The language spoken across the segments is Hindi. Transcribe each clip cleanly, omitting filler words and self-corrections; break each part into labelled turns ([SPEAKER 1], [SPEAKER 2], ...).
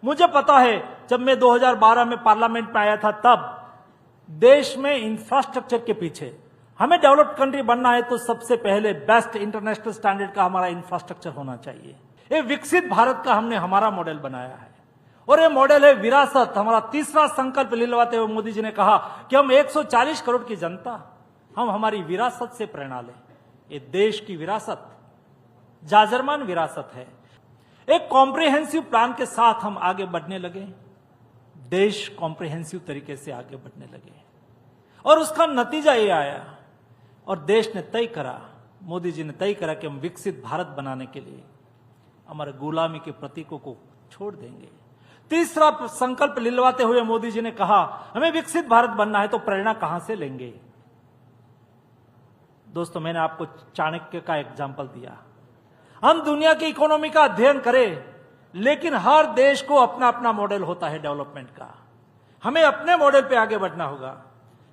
[SPEAKER 1] मुझे पता है जब मैं 2012 में पार्लियामेंट में आया था, तब देश में इंफ्रास्ट्रक्चर के पीछे, हमें डेवलप्ड कंट्री बनना है तो सबसे पहले बेस्ट इंटरनेशनल स्टैंडर्ड का हमारा इंफ्रास्ट्रक्चर होना चाहिए। ये विकसित भारत का हमने हमारा मॉडल बनाया है और ये मॉडल है विरासत। हमारा तीसरा संकल्प लिलवाते हुए मोदी जी ने कहा कि हम 140 करोड़ की जनता, हम हमारी विरासत से प्रेरणा लें। ये देश की विरासत जाजरमान विरासत है। एक कॉम्प्रिहेंसिव प्लान के साथ हम आगे बढ़ने लगे, देश कॉम्प्रिहेंसिव तरीके से आगे बढ़ने लगे और उसका नतीजा ये आया और देश ने तय करा, मोदी जी ने तय करा कि हम विकसित भारत बनाने के लिए हमारे गुलामी के प्रतीकों को छोड़ देंगे। तीसरा संकल्प लिलवाते हुए मोदी जी ने कहा हमें विकसित भारत बनना है तो प्रेरणा कहां से लेंगे। दोस्तों, मैंने आपको चाणक्य का एग्जाम्पल दिया। हम दुनिया की इकोनॉमी का अध्ययन करें, लेकिन हर देश को अपना अपना मॉडल होता है डेवलपमेंट का। हमें अपने मॉडल पे आगे बढ़ना होगा।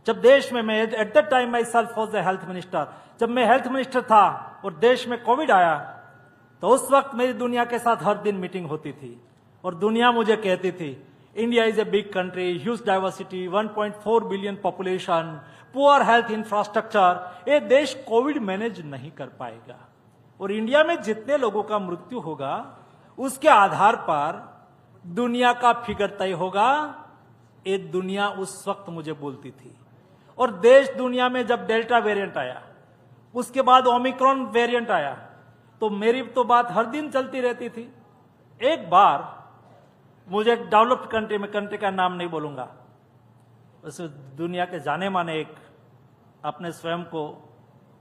[SPEAKER 1] जब देश में, मैं at the time my self was the health minister, जब मैं हेल्थ मिनिस्टर था और देश में कोविड आया, तो उस वक्त मेरी दुनिया के साथ हर दिन मीटिंग होती थी और दुनिया मुझे कहती थी India is a big country, huge diversity, 1.4 billion population, poor health infrastructure, ये देश कोविड मैनेज नहीं कर पाएगा और इंडिया में जितने लोगों का मृत्यु होगा उसके आधार पर दुनिया का फिगर तय होगा। ये दुनिया उस वक्त मुझे बोलती थी और देश दुनिया में जब डेल्टा वेरिएंट आया, उसके बाद ओमिक्रॉन वेरिएंट आया, तो मेरी तो बात हर दिन चलती रहती थी। एक बार मुझे डेवलप्ड कंट्री में, कंट्री का नाम नहीं बोलूंगा, उस दुनिया के जाने माने एक अपने स्वयं को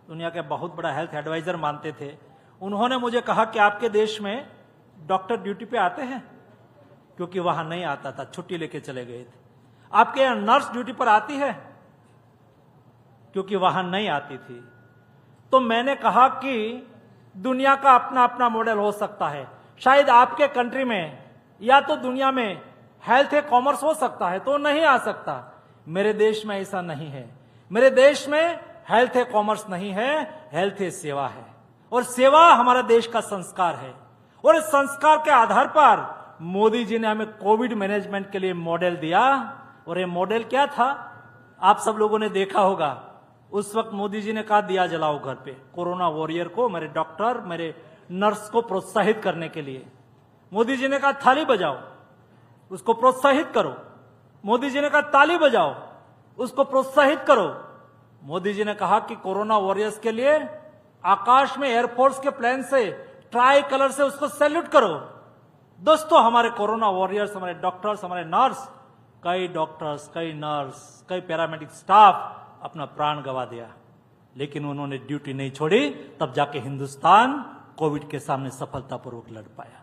[SPEAKER 1] दुनिया के बहुत बड़ा हेल्थ एडवाइजर मानते थे, उन्होंने मुझे कहा कि आपके देश में डॉक्टर ड्यूटी पे आते हैं? क्योंकि वहां नहीं आता था, छुट्टी लेके चले गए थे। आपके यहां नर्स ड्यूटी पर आती है? क्योंकि वहां नहीं आती थी। तो मैंने कहा कि दुनिया का अपना अपना मॉडल हो सकता है। शायद आपके कंट्री में या तो दुनिया में हेल्थ है, कॉमर्स हो सकता है, तो नहीं आ सकता। मेरे देश में ऐसा नहीं है। मेरे देश में हेल्थ है, कॉमर्स नहीं है, हेल्थ है, सेवा है और सेवा हमारा देश का संस्कार है। और इस संस्कार के आधार पर मोदी जी ने हमें कोविड मैनेजमेंट के लिए मॉडल दिया और ये मॉडल क्या था, आप सब लोगों ने देखा होगा। उस वक्त मोदी जी ने कहा दिया जलाओ घर पे, कोरोना वॉरियर को, मेरे डॉक्टर, मेरे नर्स को प्रोत्साहित करने के लिए। मोदी जी ने कहा थाली बजाओ, उसको प्रोत्साहित करो। मोदी जी ने कहा ताली बजाओ, उसको प्रोत्साहित करो। मोदी जी ने कहा कि कोरोना वॉरियर्स के लिए आकाश में एयरफोर्स के प्लेन से ट्राई कलर से उसको सैल्यूट करो। दोस्तों, हमारे कोरोना वॉरियर्स, हमारे डॉक्टर्स, हमारे नर्स, कई डॉक्टर्स, कई नर्स, कई पैरामेडिक स्टाफ अपना प्राण गंवा दिया, लेकिन उन्होंने ड्यूटी नहीं छोड़ी। तब जाके हिंदुस्तान कोविड के सामने सफलतापूर्वक लड़ पाया।